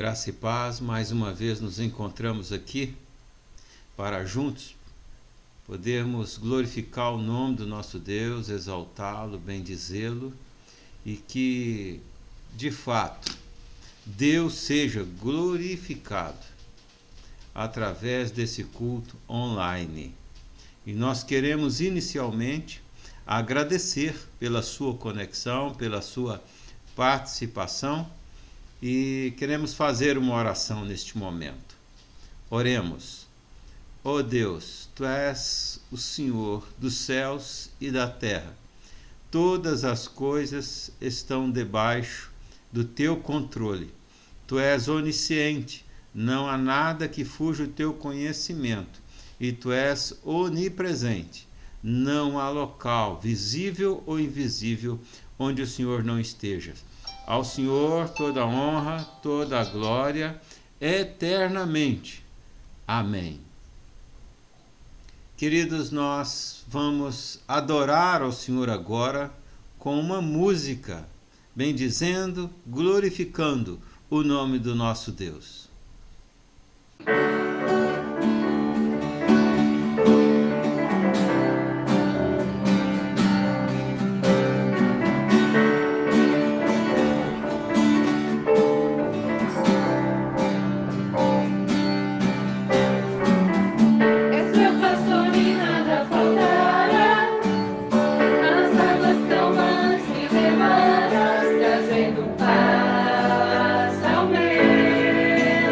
Graça e paz, mais uma vez nos encontramos aqui para juntos podermos glorificar o nome do nosso Deus, exaltá-lo, bendizê-lo e que, de fato, Deus seja glorificado através desse culto online. E nós queremos inicialmente agradecer pela sua conexão, pela sua participação e queremos fazer uma oração neste momento. Oremos. Ó Deus, Tu és o Senhor dos céus e da terra. Todas as coisas estão debaixo do Teu controle. Tu és onisciente, não há nada que fuja o Teu conhecimento. E Tu és onipresente. Não há local, visível ou invisível, onde o Senhor não esteja. Ao Senhor toda a honra, toda a glória, eternamente. Amém. Queridos, nós vamos adorar ao Senhor agora com uma música, bendizendo, glorificando o nome do nosso Deus. Trazendo paz ao meu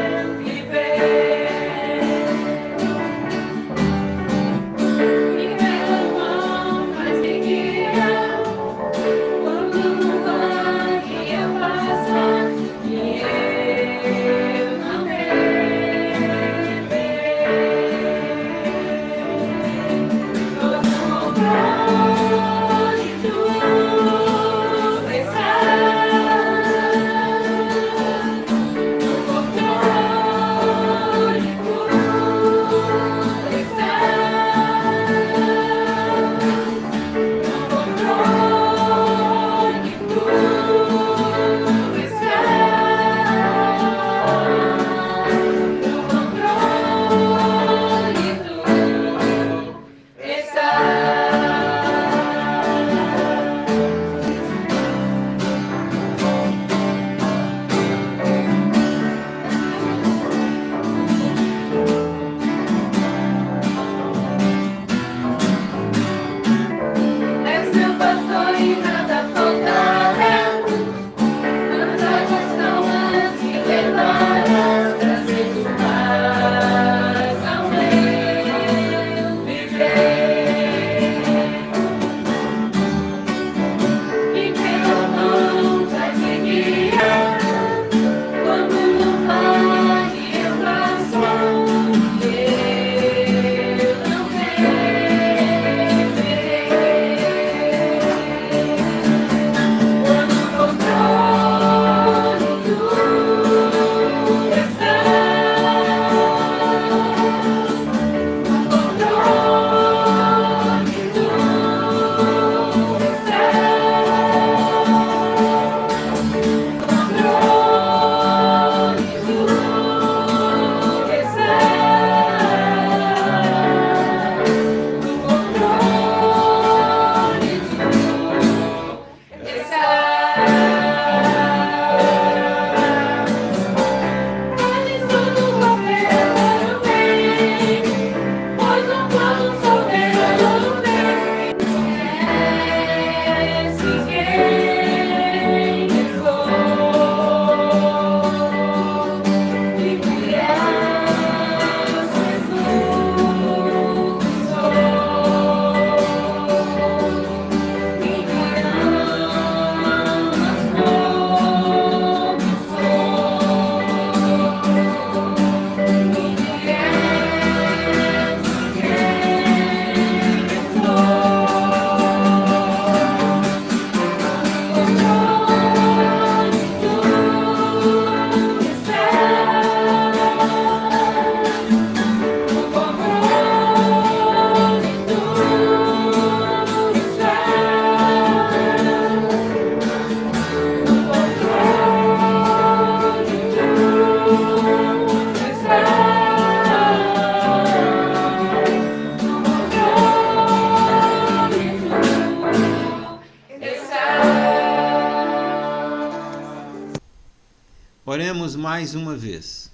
Oremos mais uma vez.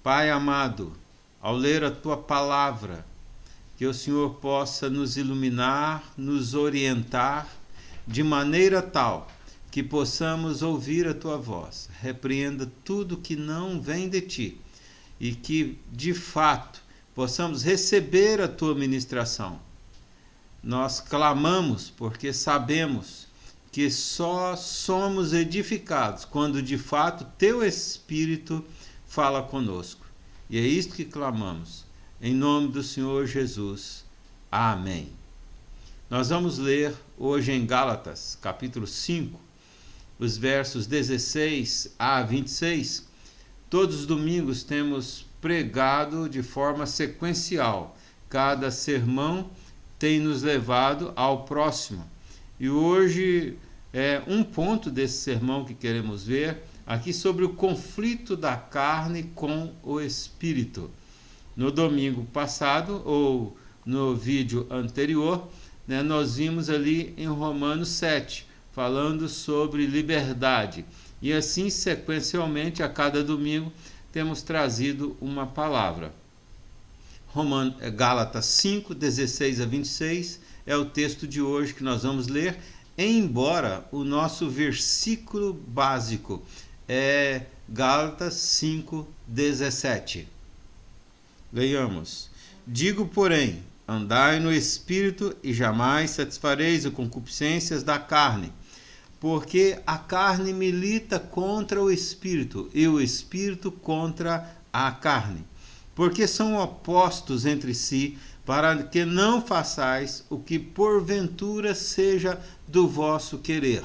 Pai amado, ao ler a Tua palavra, que o Senhor possa nos iluminar, nos orientar, de maneira tal que possamos ouvir a Tua voz. Repreenda tudo que não vem de Ti e que, de fato, possamos receber a Tua ministração. Nós clamamos porque sabemos que só somos edificados quando, de fato, Teu Espírito fala conosco. E é isto que clamamos. Em nome do Senhor Jesus. Amém. Nós vamos ler hoje em Gálatas, capítulo 5, os versos 16 a 26. Todos os domingos temos pregado de forma sequencial. Cada sermão tem nos levado ao próximo. E hoje é um ponto desse sermão que queremos ver aqui sobre o conflito da carne com o espírito. No domingo passado, ou no vídeo anterior, nós vimos ali em Romanos 7, falando sobre liberdade. E assim, sequencialmente, a cada domingo, temos trazido uma palavra. Gálatas 5, 16 a 26 é o texto de hoje que nós vamos ler, embora o nosso versículo básico é Gálatas 5, 17. Leiamos. Digo, porém, andai no Espírito e jamais satisfareis as concupiscências da carne, porque a carne milita contra o Espírito e o Espírito contra a carne, porque são opostos entre si, para que não façais o que porventura seja do vosso querer.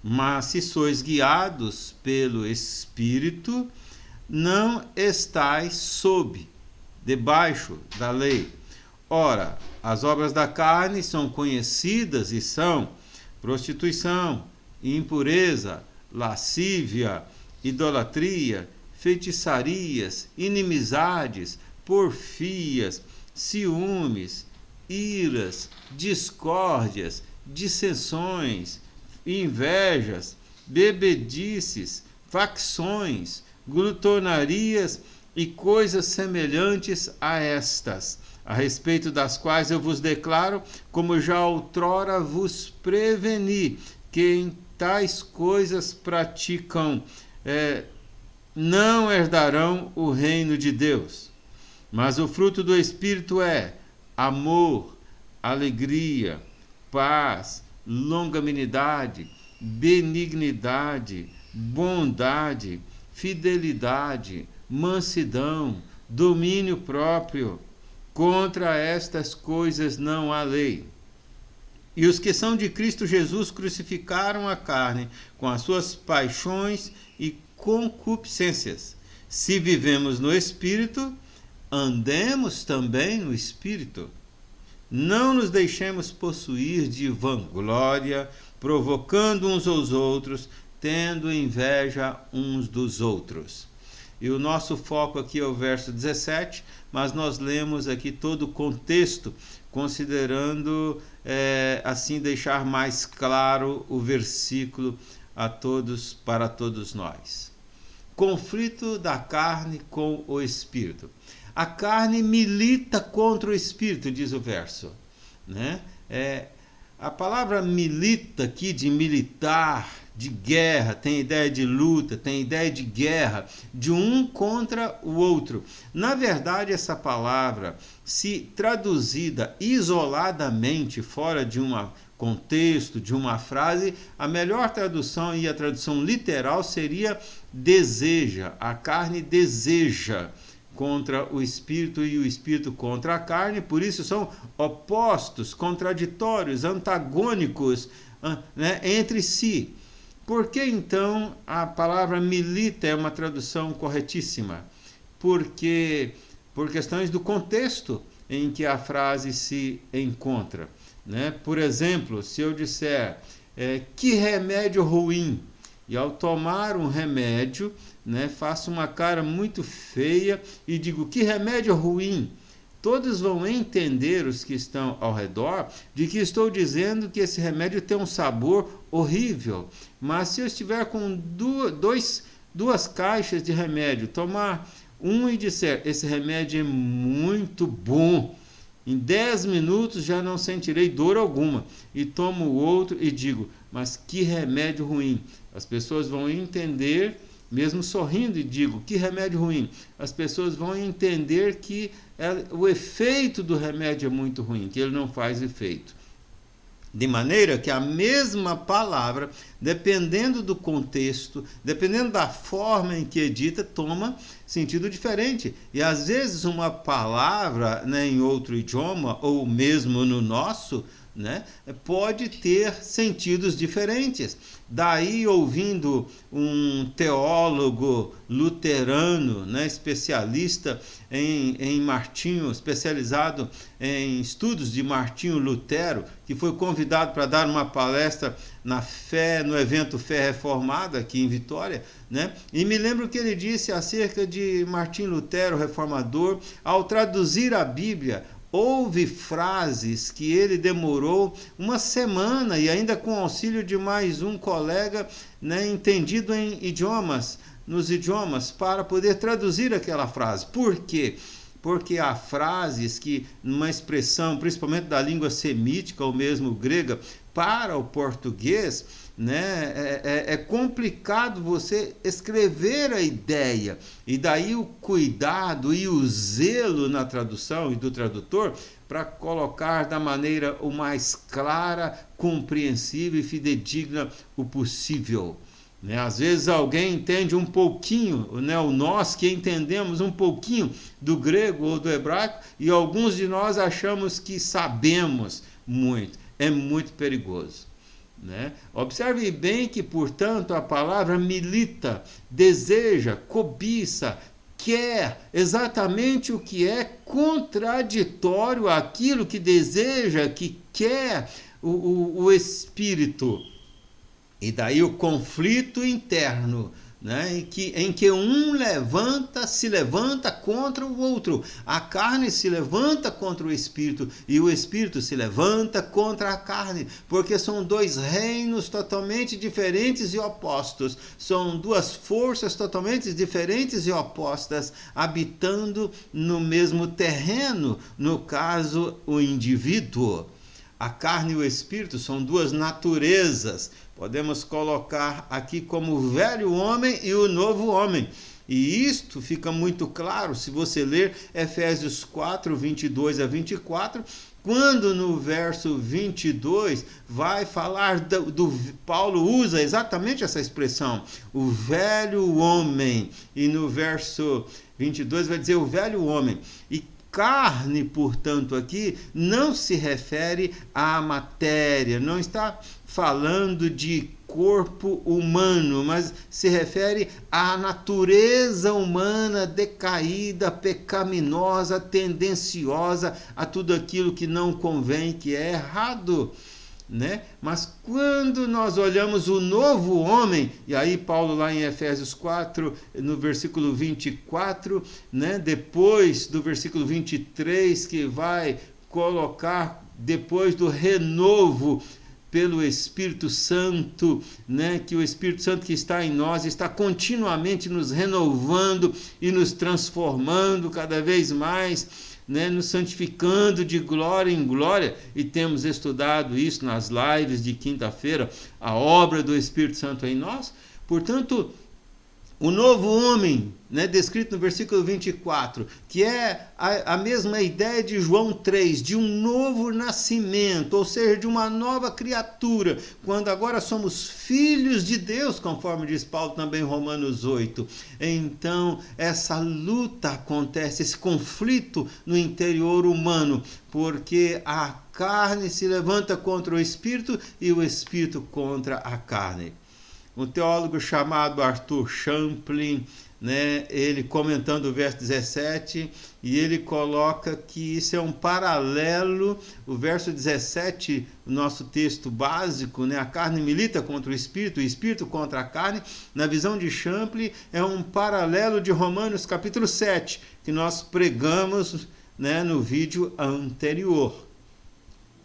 Mas se sois guiados pelo Espírito, não estais debaixo da lei. Ora, as obras da carne são conhecidas e são prostituição, impureza, lascívia, idolatria, feitiçarias, inimizades, porfias, ciúmes, iras, discórdias, dissensões, invejas, bebedices, facções, glutonarias e coisas semelhantes a estas, a respeito das quais eu vos declaro, como já outrora vos preveni, que em tais coisas praticam, não herdarão o reino de Deus. Mas o fruto do Espírito é amor, alegria, paz, longanimidade, benignidade, bondade, fidelidade, mansidão, domínio próprio. Contra estas coisas não há lei. E os que são de Cristo Jesus crucificaram a carne com as suas paixões e concupiscências. Se vivemos no Espírito, andemos também no Espírito. Não nos deixemos possuir de vanglória, provocando uns aos outros, tendo inveja uns dos outros. E o nosso foco aqui é o verso 17, mas nós lemos aqui todo o contexto, considerando assim deixar mais claro o versículo para todos nós. Conflito da carne com o Espírito. A carne milita contra o Espírito, diz o verso. Né? A palavra milita aqui, de militar, de guerra, tem ideia de luta, tem ideia de guerra, de um contra o outro. Na verdade, essa palavra, se traduzida isoladamente, fora de um contexto, de uma frase, a melhor tradução e a tradução literal seria deseja. A carne deseja contra o Espírito e o Espírito contra a carne, por isso são opostos, contraditórios, antagônicos, né, entre si. Por que então a palavra milita é uma tradução corretíssima? Porque por questões do contexto em que a frase se encontra. Né? Por exemplo, se eu disser que remédio ruim, e ao tomar um remédio, né, faço uma cara muito feia e digo que remédio ruim, todos vão entender, os que estão ao redor, de que estou dizendo que esse remédio tem um sabor horrível. Mas se eu estiver com dois 2 caixas de remédio, tomar um e disser, esse remédio é muito bom, em 10 minutos já não sentirei dor alguma, e tomo o outro e digo, mas que remédio ruim. As pessoas vão entender, mesmo sorrindo, e digo, que remédio ruim. As pessoas vão entender que o efeito do remédio é muito ruim, que ele não faz efeito. De maneira que a mesma palavra, dependendo do contexto, dependendo da forma em que é dita, toma sentido diferente. E às vezes uma palavra, né, em outro idioma, ou mesmo no nosso, né, pode ter sentidos diferentes. Daí, ouvindo um teólogo luterano, né, especialista em Martinho, especializado em estudos de Martinho Lutero, que foi convidado para dar uma palestra no evento Fé Reformada, aqui em Vitória, né? E me lembro que ele disse acerca de Martinho Lutero, reformador, ao traduzir a Bíblia, houve frases que ele demorou uma semana, e ainda com auxílio de mais um colega, né, entendido nos idiomas, para poder traduzir aquela frase. Por quê? Porque há frases que, numa expressão, principalmente da língua semítica ou mesmo grega, para o português, né, é complicado você escrever a ideia, e daí o cuidado e o zelo na tradução e do tradutor para colocar da maneira o mais clara, compreensível e fidedigna o possível. Né? Às vezes alguém entende um pouquinho, né? Nós que entendemos um pouquinho do grego ou do hebraico, e alguns de nós achamos que sabemos muito. É muito perigoso. Né? Observe bem que, portanto, a palavra milita, deseja, cobiça, quer exatamente o que é contraditório àquilo que deseja, que quer o espírito. E daí o conflito interno, né, em que um se levanta contra o outro. A carne se levanta contra o espírito e o espírito se levanta contra a carne, porque são dois reinos totalmente diferentes e opostos. São duas forças totalmente diferentes e opostas, habitando no mesmo terreno, no caso, o indivíduo. A carne e o espírito são duas naturezas. Podemos colocar aqui como o velho homem e o novo homem. E isto fica muito claro se você ler Efésios 4, 22 a 24, quando no verso 22 vai falar Paulo usa exatamente essa expressão, o velho homem. E no verso 22 vai dizer o velho homem. E carne, portanto, aqui não se refere à matéria, não está falando de corpo humano, mas se refere à natureza humana decaída, pecaminosa, tendenciosa a tudo aquilo que não convém, que é errado. Né? Mas quando nós olhamos o novo homem, e aí Paulo lá em Efésios 4, no versículo 24, né? Depois do versículo 23, que vai colocar depois do renovo pelo Espírito Santo, né? Que o Espírito Santo que está em nós está continuamente nos renovando e nos transformando cada vez mais, né, nos santificando de glória em glória, e temos estudado isso nas lives de quinta-feira, a obra do Espírito Santo em nós. Portanto, o novo homem, né, descrito no versículo 24, que é a mesma ideia de João 3, de um novo nascimento, ou seja, de uma nova criatura, quando agora somos filhos de Deus, conforme diz Paulo também em Romanos 8. Então, essa luta acontece, esse conflito no interior humano, porque a carne se levanta contra o espírito e o espírito contra a carne. Um teólogo chamado Arthur Champlin, né, ele comentando o verso 17, e ele coloca que isso é um paralelo, o verso 17, o nosso texto básico, né, a carne milita contra o espírito contra a carne, na visão de Champlin, é um paralelo de Romanos capítulo 7, que nós pregamos, né, no vídeo anterior.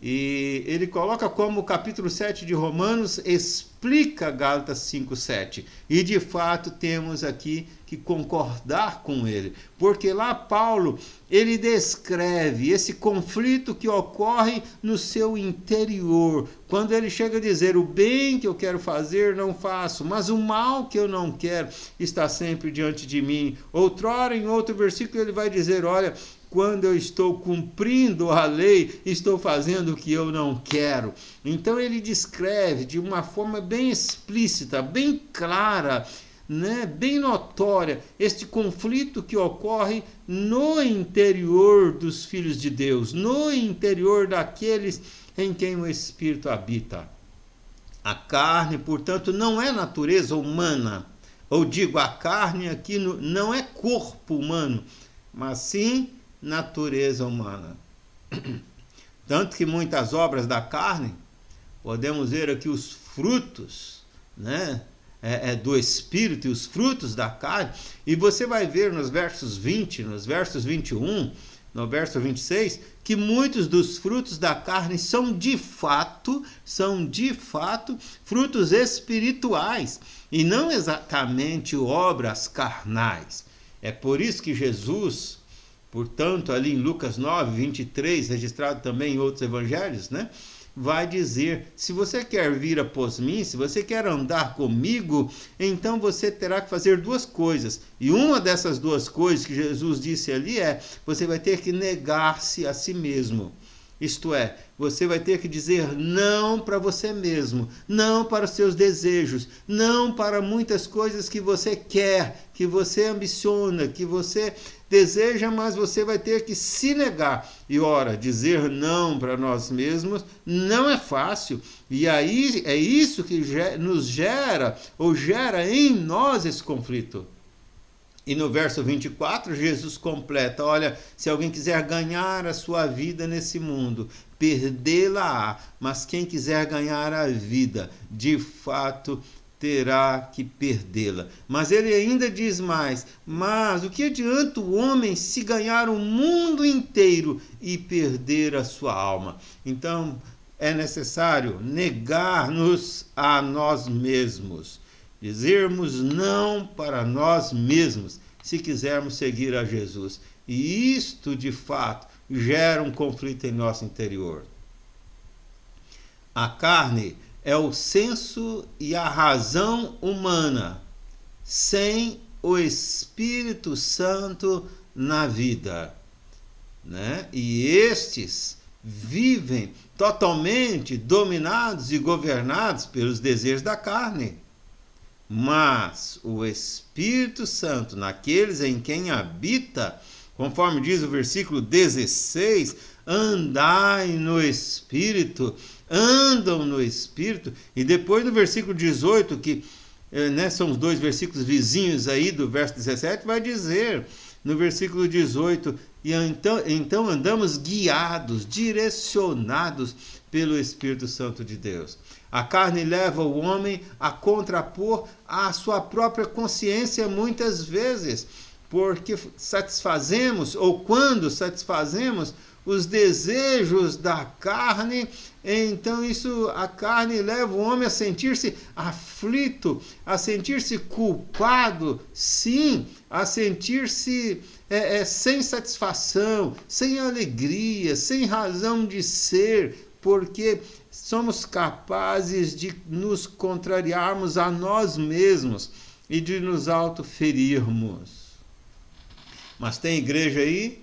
E ele coloca como o capítulo 7 de Romanos explica Gálatas 5:7. E de fato temos aqui que concordar com ele, porque lá Paulo, ele descreve esse conflito que ocorre no seu interior, quando ele chega a dizer: o bem que eu quero fazer não faço, mas o mal que eu não quero está sempre diante de mim. Outrora, em outro versículo, ele vai dizer: olha, quando eu estou cumprindo a lei, estou fazendo o que eu não quero. Então ele descreve de uma forma bem explícita, bem clara, né, bem notória, este conflito que ocorre no interior dos filhos de Deus, no interior daqueles em quem o Espírito habita. A carne, portanto, não é natureza humana, ou digo, a carne aqui não é corpo humano, mas sim natureza humana. Tanto que muitas obras da carne, podemos ver aqui os frutos, né, do Espírito e os frutos da carne, e você vai ver nos versos 20, nos versos 21, no verso 26, que muitos dos frutos da carne são de fato frutos espirituais, e não exatamente obras carnais. É por isso que Jesus, portanto, ali em Lucas 9, 23, registrado também em outros evangelhos, né, vai dizer: se você quer vir após mim, se você quer andar comigo, então você terá que fazer duas coisas. E uma dessas duas coisas que Jesus disse ali você vai ter que negar-se a si mesmo. Isto é, você vai ter que dizer não para você mesmo, não para os seus desejos, não para muitas coisas que você quer, que você ambiciona, que você deseja, mas você vai ter que se negar. E ora, dizer não para nós mesmos não é fácil. E aí é isso que nos gera, ou gera em nós esse conflito. E no verso 24, Jesus completa: olha, se alguém quiser ganhar a sua vida nesse mundo, perdê-la-á, mas quem quiser ganhar a vida, de fato terá que perdê-la. Mas ele ainda diz mais: mas o que adianta o homem se ganhar o mundo inteiro e perder a sua alma? Então é necessário negar-nos a nós mesmos, dizermos não para nós mesmos, se quisermos seguir a Jesus. E isto, de fato, gera um conflito em nosso interior. A carne é o senso e a razão humana, sem o Espírito Santo na vida, né? E estes vivem totalmente dominados e governados pelos desejos da carne. Mas o Espírito Santo, naqueles em quem habita, conforme diz o versículo 16, andai no Espírito, andam no Espírito. E depois no versículo 18, que são os dois versículos vizinhos aí do verso 17, vai dizer no versículo 18, e então andamos guiados, direcionados pelo Espírito Santo de Deus. A carne leva o homem a contrapor a sua própria consciência muitas vezes, porque satisfazemos, ou quando satisfazemos, os desejos da carne, então a carne leva o homem a sentir-se aflito, a sentir-se culpado, sim, a sentir-se sem satisfação, sem alegria, sem razão de ser, porque somos capazes de nos contrariarmos a nós mesmos e de nos autoferirmos. Mas tem igreja aí,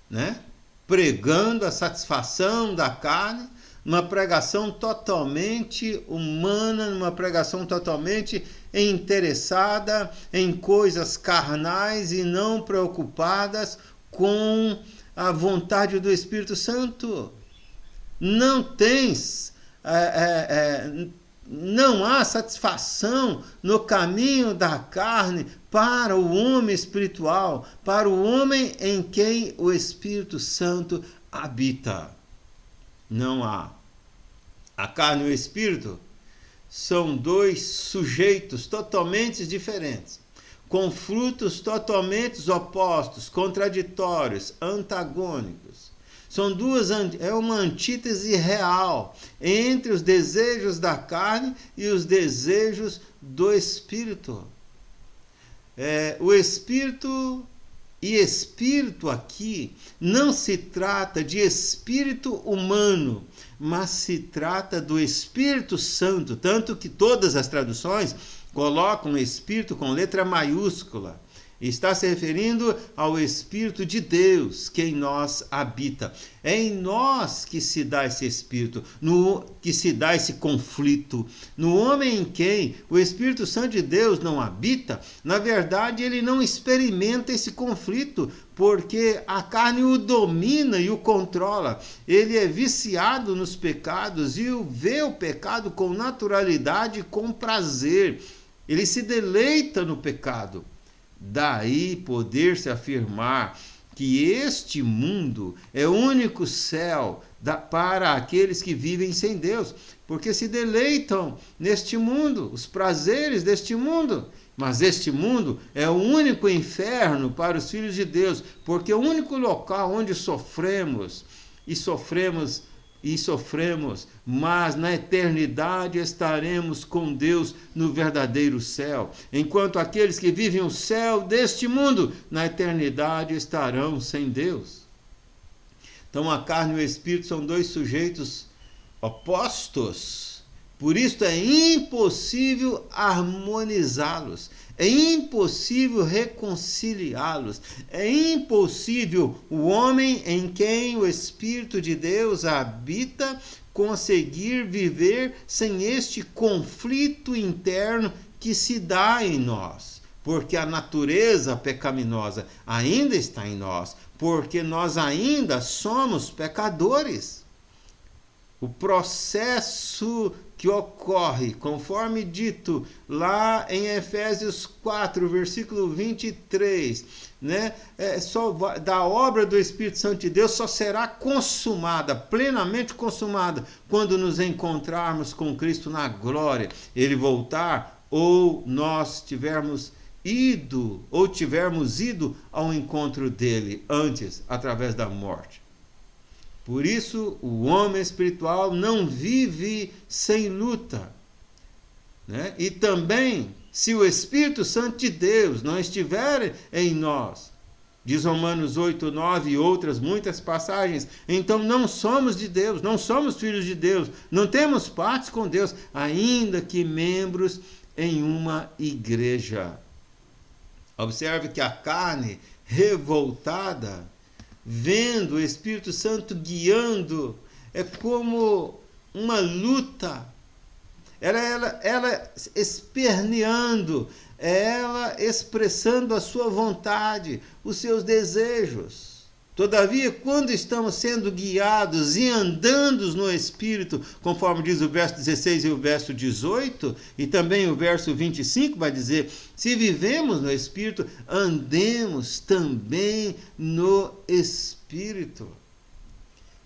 né, pregando a satisfação da carne, numa pregação totalmente humana, numa pregação totalmente interessada em coisas carnais e não preocupadas com a vontade do Espírito Santo. Não há satisfação no caminho da carne para o homem espiritual, para o homem em quem o Espírito Santo habita. Não há. A carne e o Espírito são dois sujeitos totalmente diferentes, com frutos totalmente opostos, contraditórios, antagônicos. É uma antítese real entre os desejos da carne e os desejos do espírito. O espírito e espírito aqui não se trata de espírito humano, mas se trata do Espírito Santo, tanto que todas as traduções colocam espírito com letra maiúscula. Está se referindo ao Espírito de Deus que em nós habita. É em nós que se dá esse Espírito, que se dá esse conflito. No homem em quem o Espírito Santo de Deus não habita, na verdade ele não experimenta esse conflito, porque a carne o domina e o controla. Ele é viciado nos pecados e vê o pecado com naturalidade e com prazer. Ele se deleita no pecado. Daí poder-se afirmar que este mundo é o único céu para aqueles que vivem sem Deus, porque se deleitam neste mundo, os prazeres deste mundo. Mas este mundo é o único inferno para os filhos de Deus, porque é o único local onde sofremos, mas na eternidade estaremos com Deus no verdadeiro céu, enquanto aqueles que vivem o céu deste mundo, na eternidade estarão sem Deus. Então a carne e o espírito são dois sujeitos opostos, por isso é impossível harmonizá-los, é impossível reconciliá-los, é impossível o homem em quem o Espírito de Deus habita conseguir viver sem este conflito interno que se dá em nós, porque a natureza pecaminosa ainda está em nós, porque nós ainda somos pecadores. O processo que ocorre, conforme dito lá em Efésios 4, versículo 23, da obra do Espírito Santo de Deus só será consumada, plenamente consumada, quando nos encontrarmos com Cristo na glória, Ele voltar, ou nós tivermos ido ao encontro dele antes, através da morte. Por isso, o homem espiritual não vive sem luta. E também, se o Espírito Santo de Deus não estiver em nós, diz Romanos 8, 9 e outras muitas passagens, então não somos de Deus, não somos filhos de Deus, não temos partes com Deus, ainda que membros em uma igreja. Observe que a carne revoltada, vendo o Espírito Santo guiando, é como uma luta, ela esperneando, ela expressando a sua vontade, os seus desejos. Todavia, quando estamos sendo guiados e andando no Espírito, conforme diz o verso 16 e o verso 18, e também o verso 25 vai dizer, se vivemos no Espírito, andemos também no Espírito.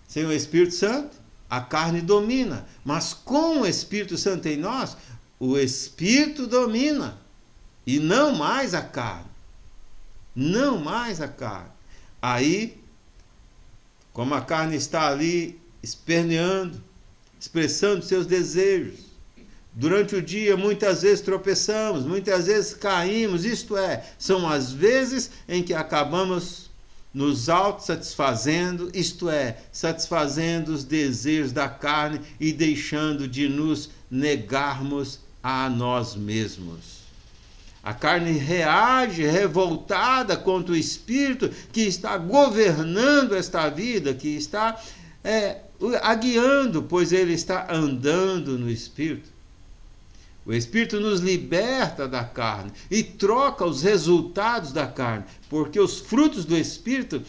Sem o Espírito Santo, a carne domina, mas com o Espírito Santo em nós, o Espírito domina, e não mais a carne. Não mais a carne. Aí, como a carne está ali esperneando, expressando seus desejos, durante o dia muitas vezes tropeçamos, muitas vezes caímos, são as vezes em que acabamos nos autossatisfazendo, satisfazendo os desejos da carne e deixando de nos negarmos a nós mesmos. A carne reage revoltada contra o Espírito que está governando esta vida, que está a guiando, pois ele está andando no Espírito. O Espírito nos liberta da carne e troca os resultados da carne, porque os frutos do Espírito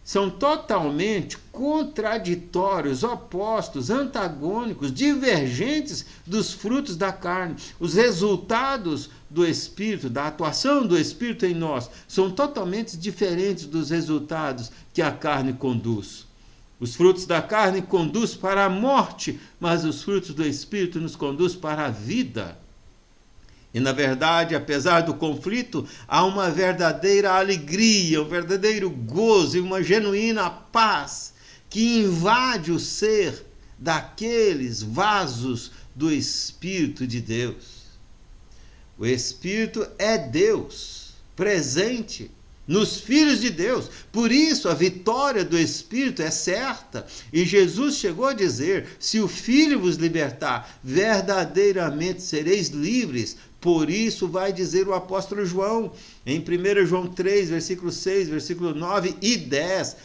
são totalmente contraditórios, opostos, antagônicos, divergentes dos frutos da carne. Os resultados do Espírito, da atuação do Espírito em nós, são totalmente diferentes dos resultados que a carne conduz. Os frutos da carne conduzem para a morte, mas os frutos do Espírito nos conduzem para a vida. E, na verdade, apesar do conflito, há uma verdadeira alegria, um verdadeiro gozo e uma genuína paz que invade o ser daqueles vasos do Espírito de Deus. O Espírito é Deus, presente nos filhos de Deus. Por isso a vitória do Espírito é certa. E Jesus chegou a dizer: se o Filho vos libertar, verdadeiramente sereis livres. Por isso vai dizer o apóstolo João, em 1 João 3, versículo 6, versículo 9 e 10,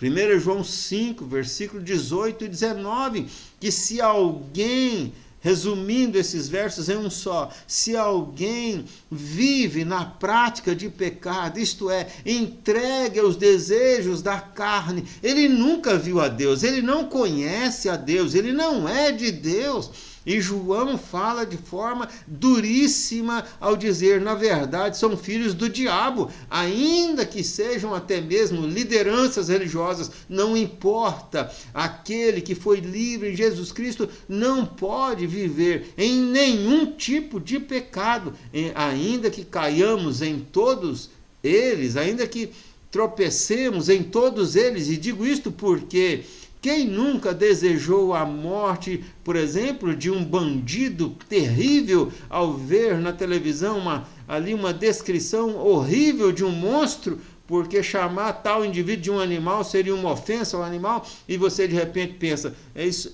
1 João 5, versículo 18 e 19, que se alguém, resumindo esses versos em um só, se alguém vive na prática de pecado, isto é, entregue aos desejos da carne, ele nunca viu a Deus, ele não conhece a Deus, ele não é de Deus. E João fala de forma duríssima ao dizer, na verdade, são filhos do diabo, ainda que sejam até mesmo lideranças religiosas, não importa. Aquele que foi livre em Jesus Cristo não pode viver em nenhum tipo de pecado, ainda que caiamos em todos eles, ainda que tropecemos em todos eles. E digo isto porque quem nunca desejou a morte, por exemplo, de um bandido terrível ao ver na televisão uma descrição horrível de um monstro, porque chamar tal indivíduo de um animal seria uma ofensa ao animal, e você de repente pensa,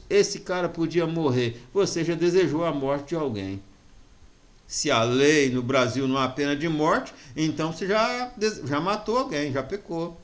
esse cara podia morrer. Você já desejou a morte de alguém. Se a lei no Brasil não há pena de morte, então você já matou alguém, já pecou.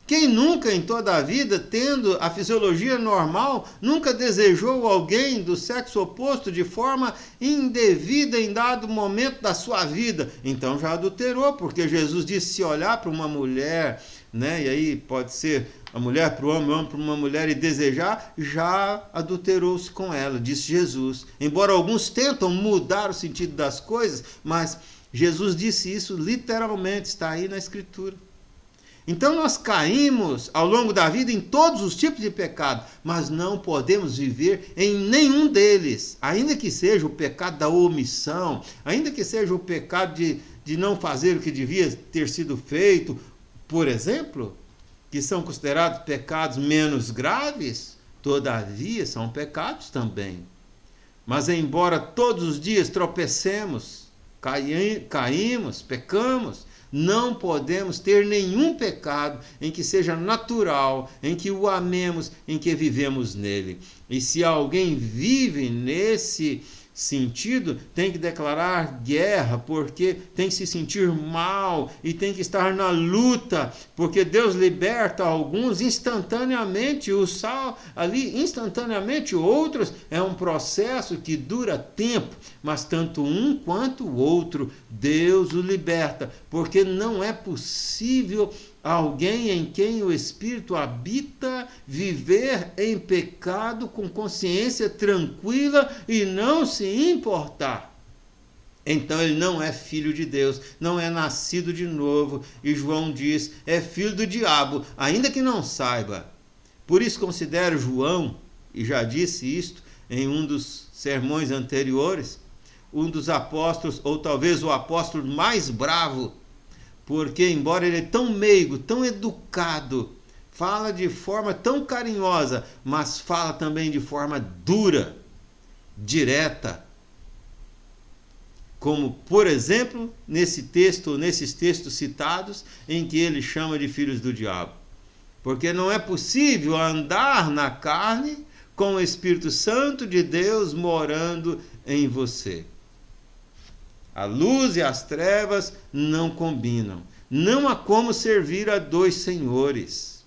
Quem nunca em toda a vida, tendo a fisiologia normal, nunca desejou alguém do sexo oposto de forma indevida em dado momento da sua vida? Então já adulterou, porque Jesus disse, se olhar para uma mulher, né, e aí pode ser a mulher para o homem, o homem para uma mulher, e desejar, já adulterou-se com ela, disse Jesus. Embora alguns tentam mudar o sentido das coisas, mas Jesus disse isso literalmente, está aí na Escritura. Então nós caímos ao longo da vida em todos os tipos de pecado, mas não podemos viver em nenhum deles, ainda que seja o pecado da omissão, ainda que seja o pecado de não fazer o que devia ter sido feito, por exemplo, que são considerados pecados menos graves, todavia são pecados também. Mas embora todos os dias tropecemos, caímos, pecamos, não podemos ter nenhum pecado em que seja natural, em que o amemos, em que vivemos nele. E se alguém vive nesse sentido, tem que declarar guerra, porque tem que se sentir mal e tem que estar na luta, porque Deus liberta alguns instantaneamente, o sal ali instantaneamente, outros é um processo que dura tempo, mas tanto um quanto o outro Deus o liberta, porque não é possível alguém em quem o Espírito habita viver em pecado com consciência tranquila e não se importar. Então ele não é filho de Deus, não é nascido de novo. E João diz, é filho do diabo, ainda que não saiba. Por isso considero João, e já disse isto em um dos sermões anteriores, um dos apóstolos, ou talvez o apóstolo mais bravo, porque embora ele é tão meigo, tão educado, fala de forma tão carinhosa, mas fala também de forma dura, direta, como, por exemplo, nesse texto, nesses textos citados, em que ele chama de filhos do diabo. Porque não é possível andar na carne com o Espírito Santo de Deus morando em você. A luz e as trevas não combinam. Não há como servir a dois senhores.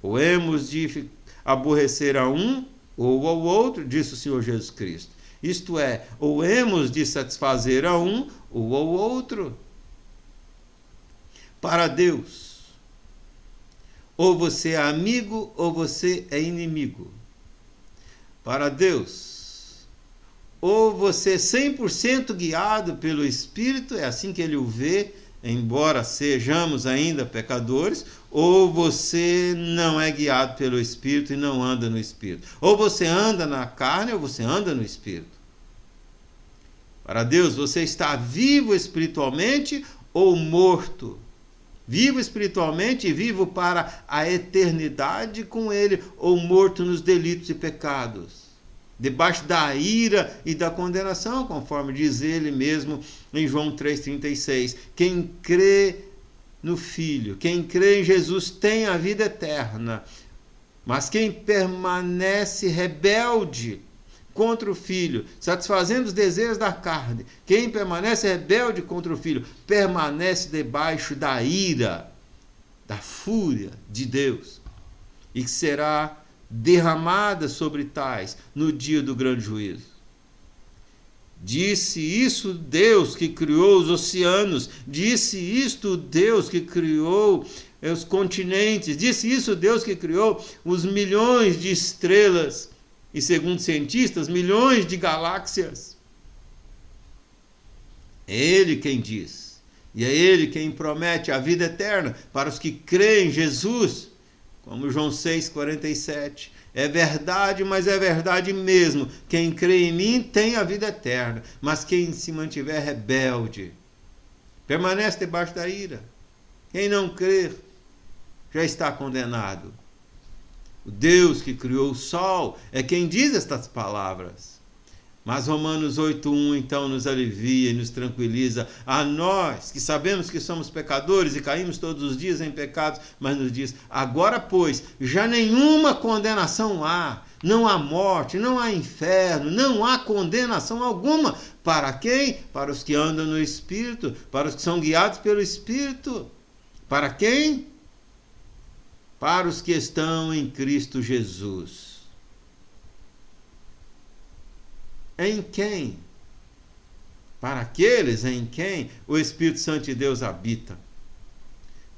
Ou hemos de aborrecer a um ou ao outro, disse o Senhor Jesus Cristo. Isto é, ou hemos de satisfazer a um ou ao outro. Para Deus, ou você é amigo ou você é inimigo. Para Deus, ou você é 100% guiado pelo Espírito, é assim que ele o vê, embora sejamos ainda pecadores, ou você não é guiado pelo Espírito e não anda no Espírito. Ou você anda na carne ou você anda no Espírito. Para Deus, você está vivo espiritualmente ou morto. vivo espiritualmente e vivo para a eternidade com Ele, ou morto nos delitos e pecados, debaixo da ira e da condenação, conforme diz Ele mesmo em João 3,36. Quem crê no Filho, quem crê em Jesus tem a vida eterna, mas quem permanece rebelde contra o Filho, satisfazendo os desejos da carne, quem permanece rebelde contra o Filho, permanece debaixo da ira, da fúria de Deus, e que será derramada sobre tais no dia do grande juízo. Disse isso Deus que criou os oceanos, disse isto Deus que criou os continentes, disse isso Deus que criou os milhões de estrelas e, segundo cientistas, milhões de galáxias. É Ele quem diz, e é Ele quem promete a vida eterna para os que creem em Jesus, como João 6,47. É verdade, mas é verdade mesmo. Quem crê em mim tem a vida eterna, mas quem se mantiver rebelde permanece debaixo da ira. Quem não crer já está condenado. O Deus que criou o sol é quem diz estas palavras. Mas Romanos 8,1 então nos alivia e nos tranquiliza a nós, que sabemos que somos pecadores e caímos todos os dias em pecados, mas nos diz: agora, pois, já nenhuma condenação há, não há morte, não há inferno, não há condenação alguma. Para quem? Para os que andam no Espírito, para os que são guiados pelo Espírito. Para quem? Para os que estão em Cristo Jesus. Em quem? Para aqueles em quem o Espírito Santo de Deus habita.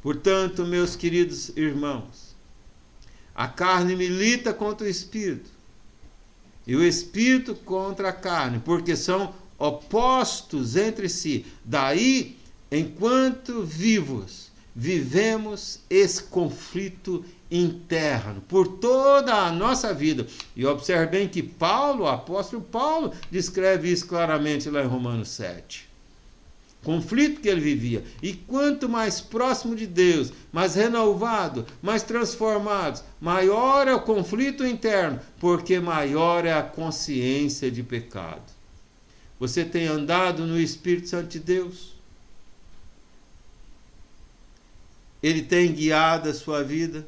Portanto, meus queridos irmãos, a carne milita contra o Espírito, e o Espírito contra a carne, porque são opostos entre si. Daí, enquanto vivos, vivemos esse conflito interno por toda a nossa vida. E observe bem que Paulo, o apóstolo Paulo, descreve isso claramente lá em Romanos 7. Conflito que ele vivia. E quanto mais próximo de Deus, mais renovado, mais transformados, maior é o conflito interno, porque maior é a consciência de pecado. Você tem andado no Espírito Santo de Deus? Ele tem guiado a sua vida?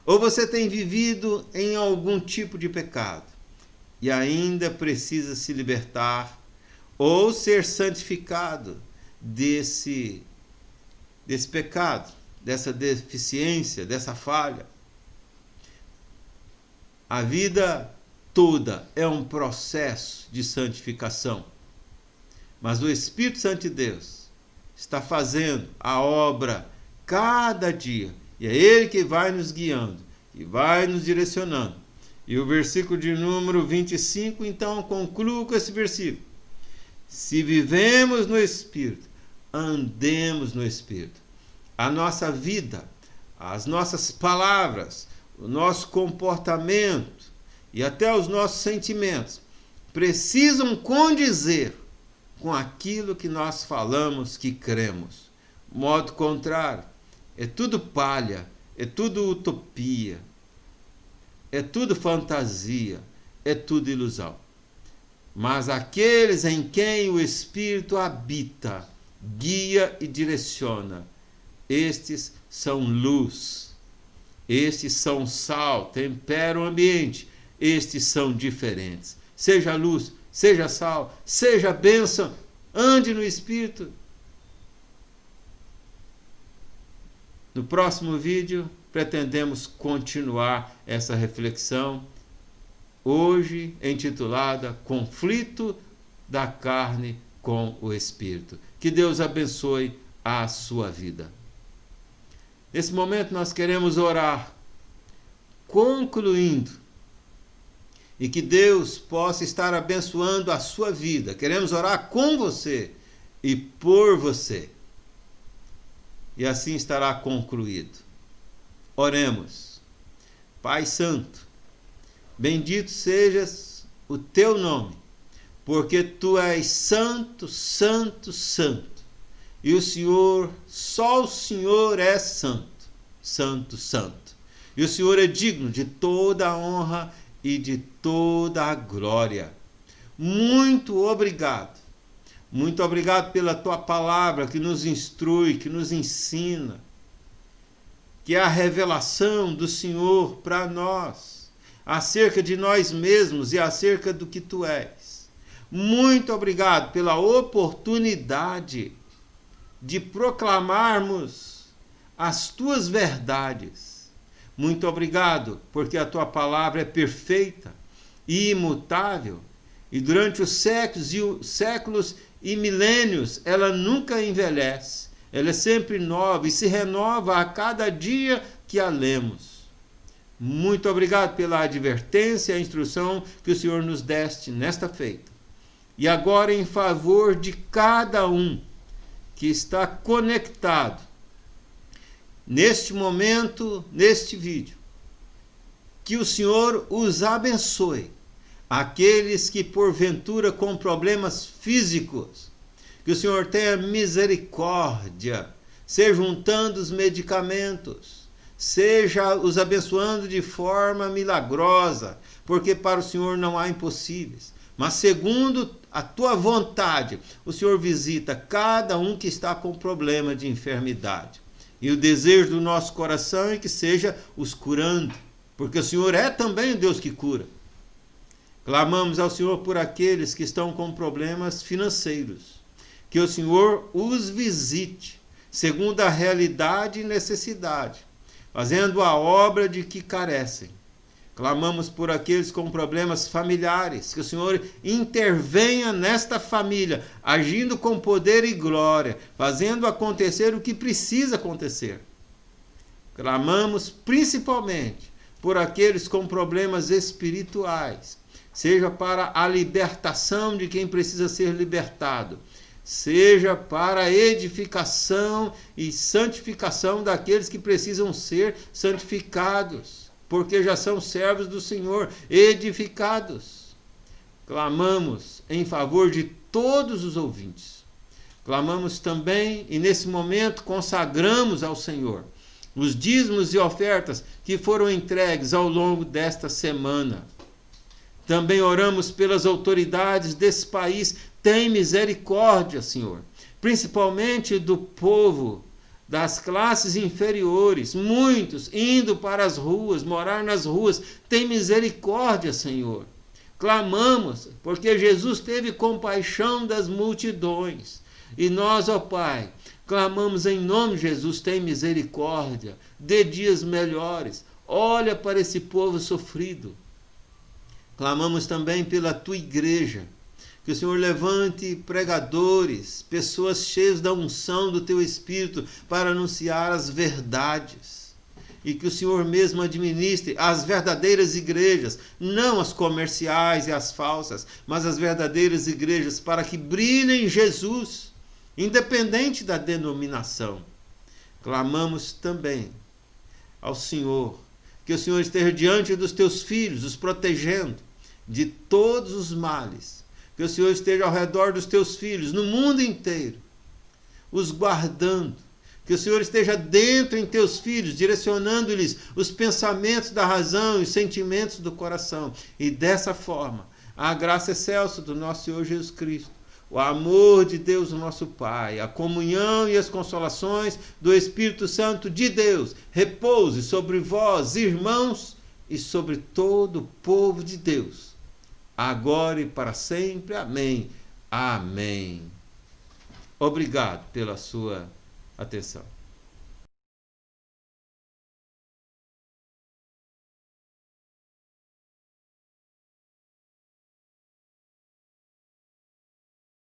Ou você tem vivido em algum tipo de pecado e ainda precisa se libertar ou ser santificado desse pecado, dessa deficiência, dessa falha? A vida toda é um processo de santificação, mas o Espírito Santo de Deus está fazendo a obra cada dia. E é Ele que vai nos guiando, que vai nos direcionando. E o versículo de número 25, então, concluo com esse versículo. Se vivemos no Espírito, andemos no Espírito. A nossa vida, as nossas palavras, o nosso comportamento e até os nossos sentimentos precisam condizer com aquilo que nós falamos que cremos. Modo contrário, é tudo palha, é tudo utopia, é tudo fantasia, é tudo ilusão. Mas aqueles em quem o Espírito habita, guia e direciona, estes são luz, estes são sal, temperam o ambiente, estes são diferentes. Seja luz, seja sal, seja bênção, ande no Espírito. No próximo vídeo, pretendemos continuar essa reflexão, hoje intitulada Conflito da Carne com o Espírito. Que Deus abençoe a sua vida. Nesse momento nós queremos orar, concluindo, e que Deus possa estar abençoando a sua vida. Queremos orar com você e por você. E assim estará concluído. Oremos. Pai Santo, bendito sejas o teu nome, porque tu és santo, santo, santo. E o Senhor, só o Senhor é santo, santo, santo. E o Senhor é digno de toda a honra e de toda a glória. Muito obrigado. Muito obrigado pela tua palavra que nos instrui, que nos ensina, que é a revelação do Senhor para nós, acerca de nós mesmos e acerca do que tu és. Muito obrigado pela oportunidade de proclamarmos as tuas verdades. Muito obrigado, porque a tua palavra é perfeita e imutável, e durante os séculos e milênios ela nunca envelhece, ela é sempre nova e se renova a cada dia que a lemos. Muito obrigado pela advertência e a instrução que o Senhor nos deste nesta feita. E agora, em favor de cada um que está conectado neste momento, neste vídeo, que o Senhor os abençoe. Aqueles que porventura com problemas físicos, que o Senhor tenha misericórdia, seja juntando os medicamentos, seja os abençoando de forma milagrosa, porque para o Senhor não há impossíveis. Mas segundo a tua vontade, o Senhor visita cada um que está com problema de enfermidade. E o desejo do nosso coração é que seja os curando, porque o Senhor é também o Deus que cura. Clamamos ao Senhor por aqueles que estão com problemas financeiros, que o Senhor os visite, segundo a realidade e necessidade, fazendo a obra de que carecem. Clamamos por aqueles com problemas familiares, que o Senhor intervenha nesta família, agindo com poder e glória, fazendo acontecer o que precisa acontecer. Clamamos principalmente por aqueles com problemas espirituais, seja para a libertação de quem precisa ser libertado, seja para a edificação e santificação daqueles que precisam ser santificados, porque já são servos do Senhor, edificados. Clamamos em favor de todos os ouvintes. Clamamos também, e nesse momento consagramos ao Senhor os dízimos e ofertas que foram entregues ao longo desta semana. Também oramos pelas autoridades desse país. Tem misericórdia, Senhor, principalmente do povo, das classes inferiores, muitos indo para as ruas, morar nas ruas. Tem misericórdia, Senhor. Clamamos, porque Jesus teve compaixão das multidões. E nós, ó Pai, clamamos em nome de Jesus, tem misericórdia, dê dias melhores, olha para esse povo sofrido. Clamamos também pela tua igreja, que o Senhor levante pregadores, pessoas cheias da unção do teu Espírito para anunciar as verdades. E que o Senhor mesmo administre as verdadeiras igrejas, não as comerciais e as falsas, mas as verdadeiras igrejas, para que brilhem Jesus, independente da denominação. Clamamos também ao Senhor, que o Senhor esteja diante dos teus filhos, os protegendo de todos os males. Que o Senhor esteja ao redor dos teus filhos, no mundo inteiro, os guardando. Que o Senhor esteja dentro em teus filhos, direcionando-lhes os pensamentos da razão e os sentimentos do coração. E dessa forma, a graça excelsa do nosso Senhor Jesus Cristo, o amor de Deus, o nosso Pai, a comunhão e as consolações do Espírito Santo de Deus, repouse sobre vós, irmãos, e sobre todo o povo de Deus, agora e para sempre. Amém. Amém. Obrigado pela sua atenção.